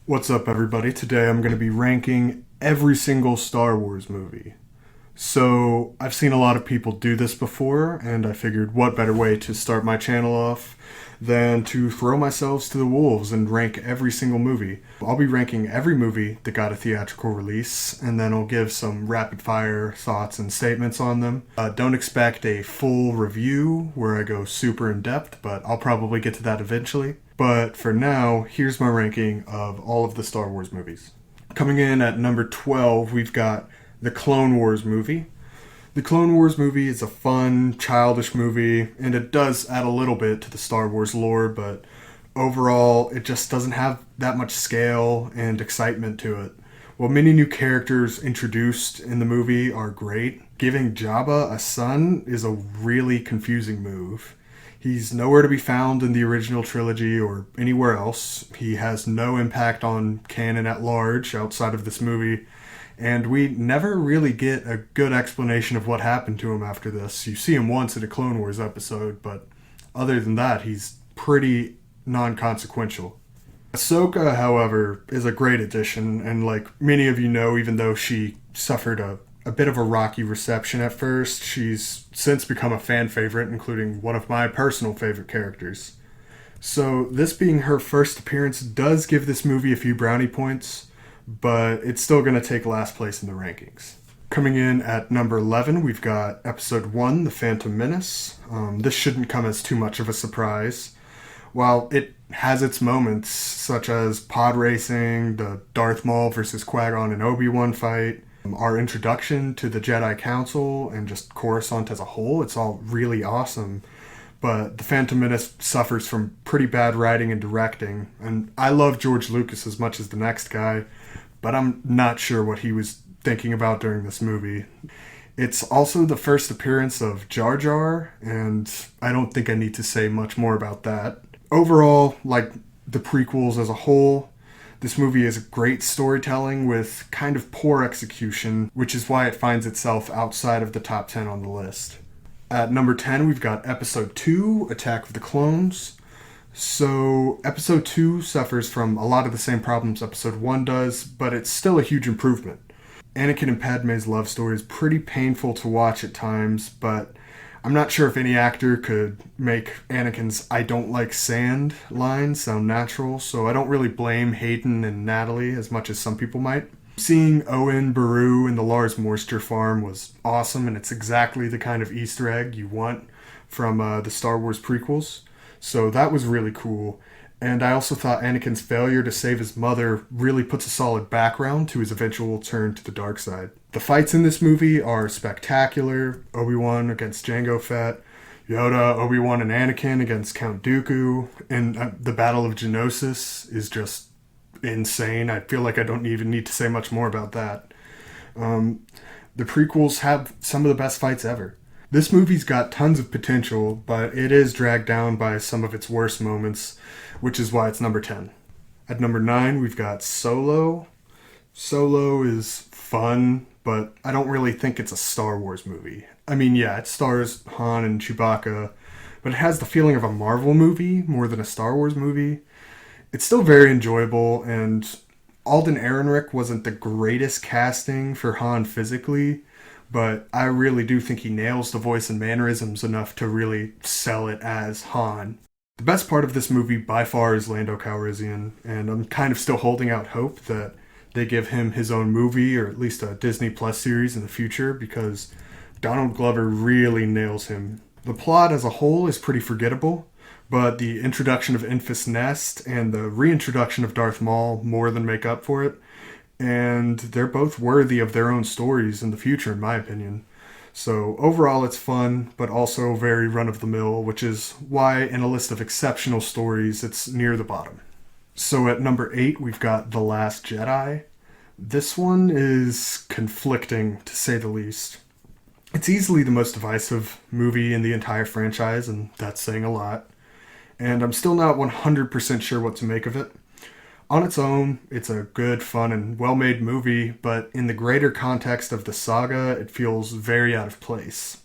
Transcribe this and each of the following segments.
What's up, everybody? Today I'm going to be ranking every single Star Wars movie. So, I've seen a lot of people do this before, and I figured what better way to start my channel off than to throw myself to the wolves and rank every single movie. I'll be ranking every movie that got a theatrical release, and then I'll give some rapid fire thoughts and statements on them. Don't expect a full review where I go super in depth, but I'll probably get to that eventually. But for now, here's my ranking of all of the Star Wars movies. Coming in at number 12, we've got the Clone Wars movie. The Clone Wars movie is a fun, childish movie, and it does add a little bit to the Star Wars lore, but overall, it just doesn't have that much scale and excitement to it. While many new characters introduced in the movie are great, giving Jabba a son is a really confusing move. He's nowhere to be found in the original trilogy or anywhere else. He has no impact on canon at large outside of this movie, and we never really get a good explanation of what happened to him after this. You see him once in a Clone Wars episode, but other than that, he's pretty non-consequential. Ahsoka, however, is a great addition, and like many of you know, even though she suffered a bit of a rocky reception at first, she's since become a fan favorite, including one of my personal favorite characters. So, this being her first appearance does give this movie a few brownie points, but it's still going to take last place in the rankings. Coming in at number 11, we've got Episode 1, The Phantom Menace. This shouldn't come as too much of a surprise. While it has its moments, such as pod racing, the Darth Maul versus Qui-Gon and Obi-Wan fight, our introduction to the Jedi Council, and just Coruscant as a whole, it's all really awesome. But The Phantom Menace suffers from pretty bad writing and directing, and I love George Lucas as much as the next guy, but I'm not sure what he was thinking about during this movie. It's also the first appearance of Jar Jar, and I don't think I need to say much more about that. Overall, like the prequels as a whole, this movie is great storytelling with kind of poor execution, which is why it finds itself outside of the top 10 on the list. At number 10, we've got Episode 2, Attack of the Clones. So, Episode 2 suffers from a lot of the same problems Episode 1 does, but it's still a huge improvement. Anakin and Padme's love story is pretty painful to watch at times, but I'm not sure if any actor could make Anakin's "I don't like sand" line sound natural, so I don't really blame Hayden and Natalie as much as some people might. Seeing Owen Beru in the Lars Moisture farm was awesome, and it's exactly the kind of Easter egg you want from the Star Wars prequels, so that was really cool. And I also thought Anakin's failure to save his mother really puts a solid background to his eventual turn to the dark side. The fights in this movie are spectacular. Obi-Wan against Jango Fett, Yoda, Obi-Wan, and Anakin against Count Dooku, and the Battle of Geonosis is just insane. I feel like I don't even need to say much more about that. The prequels have some of the best fights ever. This movie's got tons of potential, but it is dragged down by some of its worst moments, which is why it's number 10. At number 9, we've got Solo. Solo is fun, but I don't really think it's a Star Wars movie. I mean, yeah, it stars Han and Chewbacca, but it has the feeling of a Marvel movie more than a Star Wars movie. It's still very enjoyable, and Alden Ehrenreich wasn't the greatest casting for Han physically, but I really do think he nails the voice and mannerisms enough to really sell it as Han. The best part of this movie by far is Lando Calrissian, and I'm kind of still holding out hope that they give him his own movie or at least a Disney Plus series in the future, because Donald Glover really nails him. The plot as a whole is pretty forgettable, but the introduction of Enfys Nest and the reintroduction of Darth Maul more than make up for it, and they're both worthy of their own stories in the future, in my opinion. So overall it's fun, but also very run-of-the-mill, which is why in a list of exceptional stories it's near the bottom. So at number 8, we've got The Last Jedi. This one is conflicting, to say the least. It's easily the most divisive movie in the entire franchise, and that's saying a lot. And I'm still not 100% sure what to make of it. On its own, it's a good, fun, and well-made movie, but in the greater context of the saga, it feels very out of place.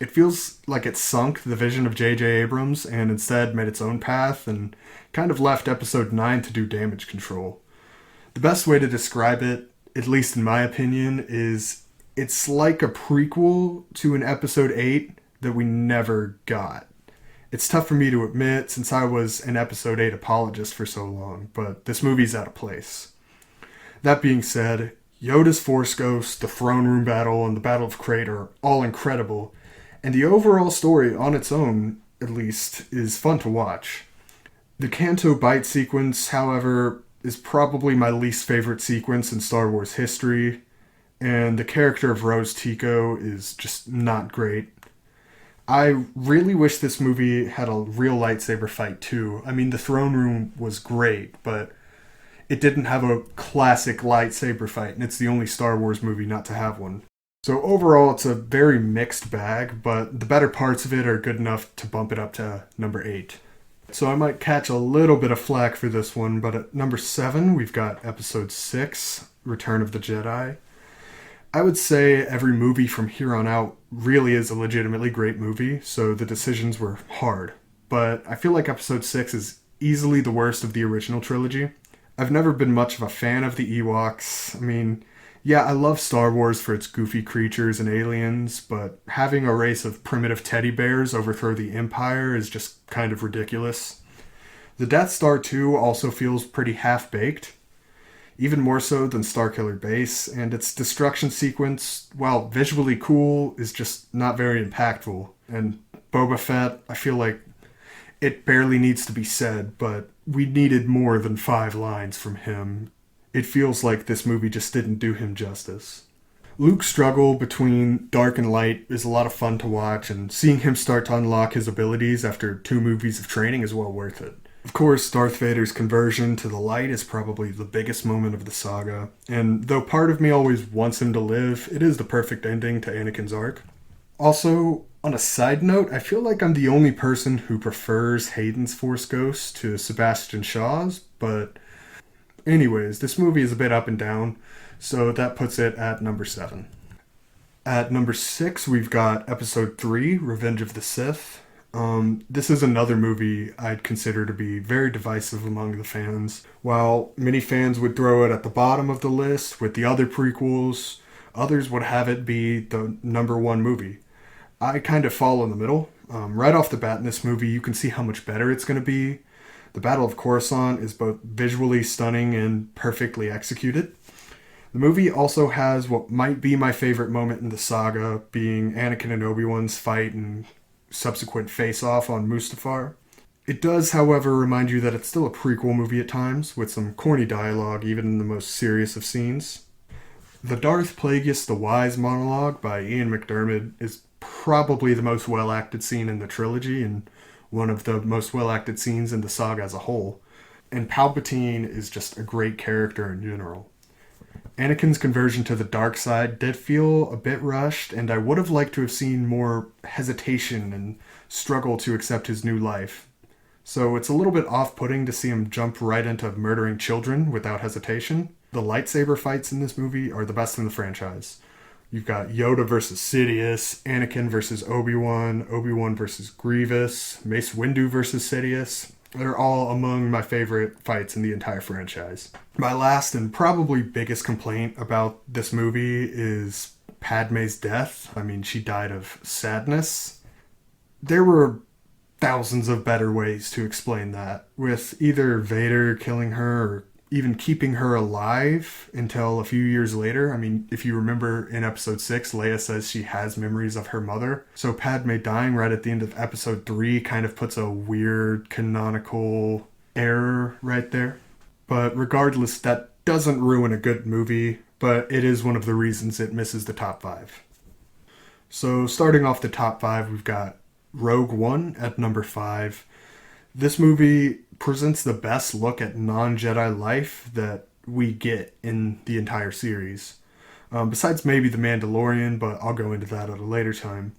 It feels like it sunk the vision of J.J. Abrams and instead made its own path and kind of left Episode 9 to do damage control. The best way to describe it, at least in my opinion, is it's like a prequel to an episode 8 that we never got. It's tough for me to admit since I was an episode 8 apologist for so long, but this movie's out of place. That being said, Yoda's Force Ghost, the throne room battle, and the Battle of Crate are all incredible, and the overall story on its own, at least, is fun to watch. The Canto Bight sequence, however, is probably my least favorite sequence in Star Wars history, and the character of Rose Tico is just not great. I really wish this movie had a real lightsaber fight too. I mean, the throne room was great, but it didn't have a classic lightsaber fight, and it's the only Star Wars movie not to have one. So overall, it's a very mixed bag, but the better parts of it are good enough to bump it up to number 8. So I might catch a little bit of flack for this one, but at number 7, we've got episode 6, Return of the Jedi. I would say every movie from here on out really is a legitimately great movie, so the decisions were hard. But I feel like episode 6 is easily the worst of the original trilogy. I've never been much of a fan of the Ewoks. I mean, yeah, I love Star Wars for its goofy creatures and aliens, but having a race of primitive teddy bears overthrow the Empire is just kind of ridiculous. The Death Star 2 also feels pretty half-baked, even more so than Starkiller Base, and its destruction sequence, while visually cool, is just not very impactful. And Boba Fett, I feel like it barely needs to be said, but we needed more than 5 lines from him. It feels like this movie just didn't do him justice. Luke's struggle between dark and light is a lot of fun to watch, and seeing him start to unlock his abilities after 2 movies of training is well worth it. Of course, Darth Vader's conversion to the light is probably the biggest moment of the saga, and though part of me always wants him to live, it is the perfect ending to Anakin's arc. Also, on a side note, I feel like I'm the only person who prefers Hayden's Force Ghost to Sebastian Shaw's, but anyways, this movie is a bit up and down, so that puts it at number 7. At number 6, we've got episode 3, Revenge of the Sith. This is another movie I'd consider to be very divisive among the fans. While many fans would throw it at the bottom of the list with the other prequels, others would have it be the number 1 movie. I kind of fall in the middle. Right off the bat in this movie, you can see how much better it's going to be. The Battle of Coruscant is both visually stunning and perfectly executed. The movie also has what might be my favorite moment in the saga, being Anakin and Obi-Wan's fight and subsequent face-off on Mustafar. It does, however, remind you that it's still a prequel movie at times, with some corny dialogue even in the most serious of scenes. The Darth Plagueis the Wise monologue by Ian McDiarmid is probably the most well-acted scene in the trilogy, and one of the most well-acted scenes in the saga as a whole. And Palpatine is just a great character in general. Anakin's conversion to the dark side did feel a bit rushed, and I would have liked to have seen more hesitation and struggle to accept his new life. So it's a little bit off-putting to see him jump right into murdering children without hesitation. The lightsaber fights in this movie are the best in the franchise. You've got Yoda versus Sidious, Anakin versus Obi-Wan, Obi-Wan versus Grievous, Mace Windu versus Sidious. They're all among my favorite fights in the entire franchise. My last and probably biggest complaint about this movie is Padme's death. I mean, she died of sadness. There were thousands of better ways to explain that, with either Vader killing her or even keeping her alive until a few years later. I mean, if you remember in episode 6, Leia says she has memories of her mother. So Padme dying right at the end of episode 3 kind of puts a weird canonical error right there. But regardless, that doesn't ruin a good movie, but it is one of the reasons it misses the top 5. So starting off the top 5, we've got Rogue One at number 5. This movie presents the best look at non-Jedi life that we get in the entire series. Besides maybe The Mandalorian, but I'll go into that at a later time.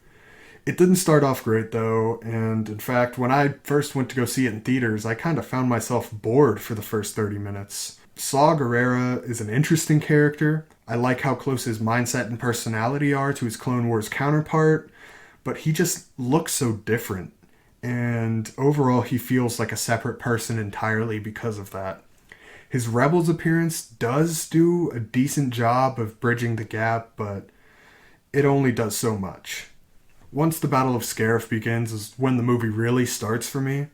It didn't start off great though, and in fact, when I first went to go see it in theaters, I kind of found myself bored for the first 30 minutes. Saw Gerrera is an interesting character. I like how close his mindset and personality are to his Clone Wars counterpart, but he just looks so different. And overall, he feels like a separate person entirely because of that. His Rebels appearance does do a decent job of bridging the gap, but it only does so much. Once the Battle of Scarif begins is when the movie really starts for me.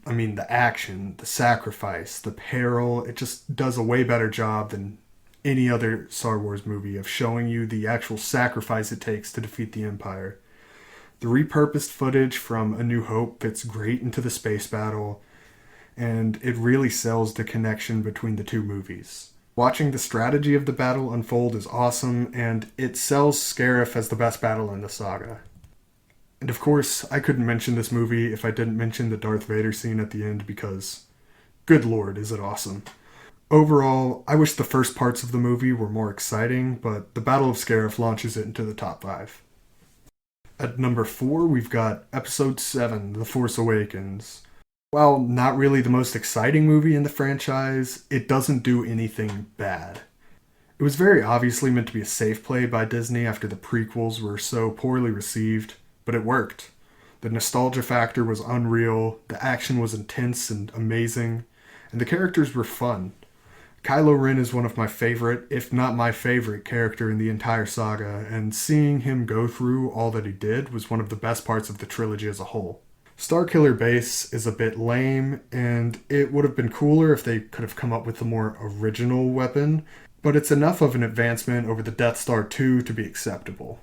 I mean, the action, the sacrifice, the peril, it just does a way better job than any other Star Wars movie of showing you the actual sacrifice it takes to defeat the Empire. The repurposed footage from A New Hope fits great into the space battle, and it really sells the connection between the two movies. Watching the strategy of the battle unfold is awesome, and it sells Scarif as the best battle in the saga. And of course, I couldn't mention this movie if I didn't mention the Darth Vader scene at the end because, good lord, is it awesome. Overall, I wish the first parts of the movie were more exciting, but the Battle of Scarif launches it into the top 5. At number 4, we've got Episode 7, The Force Awakens. While not really the most exciting movie in the franchise, it doesn't do anything bad. It was very obviously meant to be a safe play by Disney after the prequels were so poorly received, but it worked. The nostalgia factor was unreal, the action was intense and amazing, and the characters were fun. Kylo Ren is one of my favorite, if not my favorite, character in the entire saga, and seeing him go through all that he did was one of the best parts of the trilogy as a whole. Starkiller Base is a bit lame, and it would have been cooler if they could have come up with a more original weapon, but it's enough of an advancement over the Death Star 2 to be acceptable.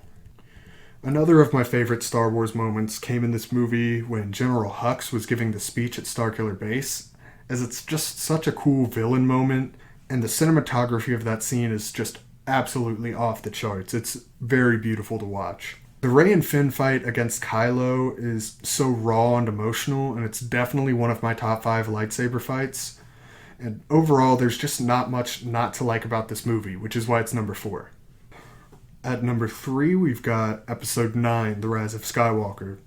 Another of my favorite Star Wars moments came in this movie when General Hux was giving the speech at Starkiller Base, as it's just such a cool villain moment, and the cinematography of that scene is just absolutely off the charts. It's very beautiful to watch. The Rey and Finn fight against Kylo is so raw and emotional, and it's definitely one of my top 5 lightsaber fights. And overall, there's just not much not to like about this movie, which is why it's number 4. At number 3, we've got Episode 9, The Rise of Skywalker.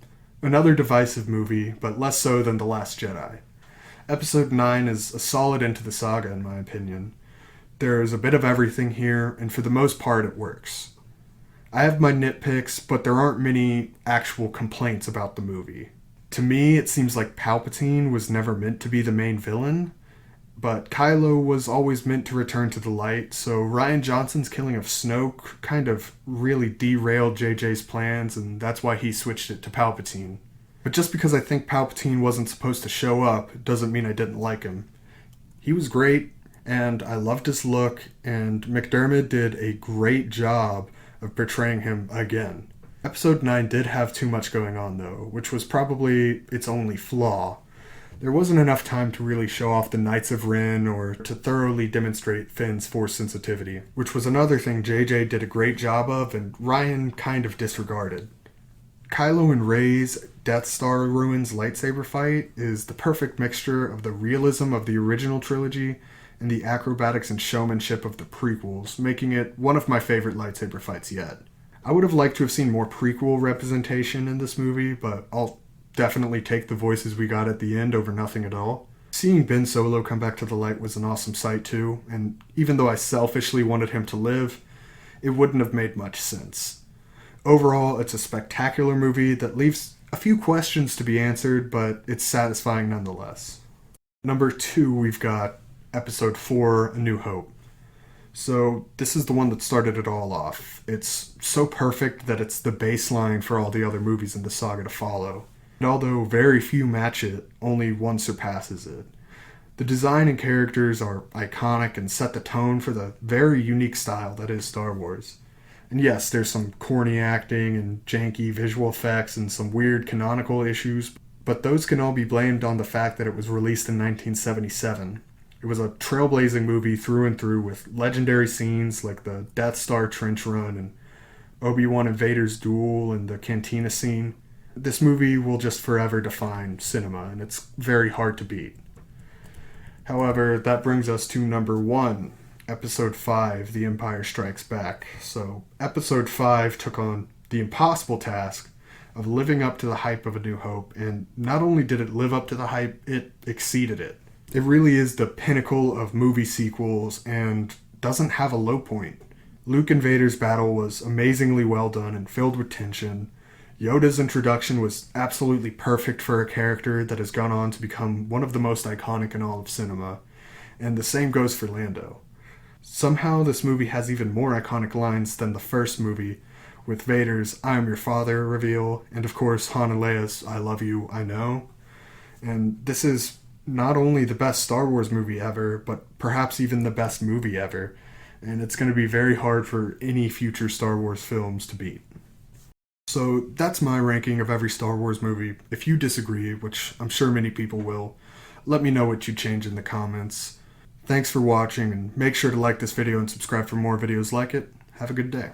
Another divisive movie, but less so than The Last Jedi. Episode 9 is a solid end to the saga, in my opinion. There's a bit of everything here, and for the most part, it works. I have my nitpicks, but there aren't many actual complaints about the movie. To me, it seems like Palpatine was never meant to be the main villain, but Kylo was always meant to return to the light, so Rian Johnson's killing of Snoke kind of really derailed JJ's plans, and that's why he switched it to Palpatine. But just because I think Palpatine wasn't supposed to show up doesn't mean I didn't like him. He was great, and I loved his look, and McDermott did a great job of portraying him again. Episode 9 did have too much going on though, which was probably its only flaw. There wasn't enough time to really show off the Knights of Ren or to thoroughly demonstrate Finn's force sensitivity, which was another thing JJ did a great job of and Rian kind of disregarded. Kylo and Rey's Death Star ruins lightsaber fight is the perfect mixture of the realism of the original trilogy and the acrobatics and showmanship of the prequels, making it one of my favorite lightsaber fights yet. I would have liked to have seen more prequel representation in this movie, but I'll definitely take the voices we got at the end over nothing at all. Seeing Ben Solo come back to the light was an awesome sight too, and even though I selfishly wanted him to live, it wouldn't have made much sense. Overall, it's a spectacular movie that leaves a few questions to be answered, but it's satisfying nonetheless. Number 2, we've got Episode 4, A New Hope. So this is the one that started it all off. It's so perfect that it's the baseline for all the other movies in the saga to follow. And although very few match it, only one surpasses it. The design and characters are iconic and set the tone for the very unique style that is Star Wars. And yes, there's some corny acting and janky visual effects and some weird canonical issues, but those can all be blamed on the fact that it was released in 1977. It was a trailblazing movie through and through with legendary scenes like the Death Star trench run and Obi-Wan and Vader's duel and the cantina scene. This movie will just forever define cinema, and it's very hard to beat. However, that brings us to number 1, Episode 5, The Empire Strikes Back. So, Episode 5 took on the impossible task of living up to the hype of A New Hope, and not only did it live up to the hype, it exceeded it. It really is the pinnacle of movie sequels and doesn't have a low point. Luke and Vader's battle was amazingly well done and filled with tension. Yoda's introduction was absolutely perfect for a character that has gone on to become one of the most iconic in all of cinema. and the same goes for Lando. Somehow, this movie has even more iconic lines than the first movie, with Vader's "I am your father" reveal, and of course Han and Leia's "I love you, I know." And this is not only the best Star Wars movie ever, but perhaps even the best movie ever. And it's going to be very hard for any future Star Wars films to beat. So that's my ranking of every Star Wars movie. If you disagree, which I'm sure many people will, let me know what you change in the comments. Thanks for watching, and make sure to like this video and subscribe for more videos like it. Have a good day.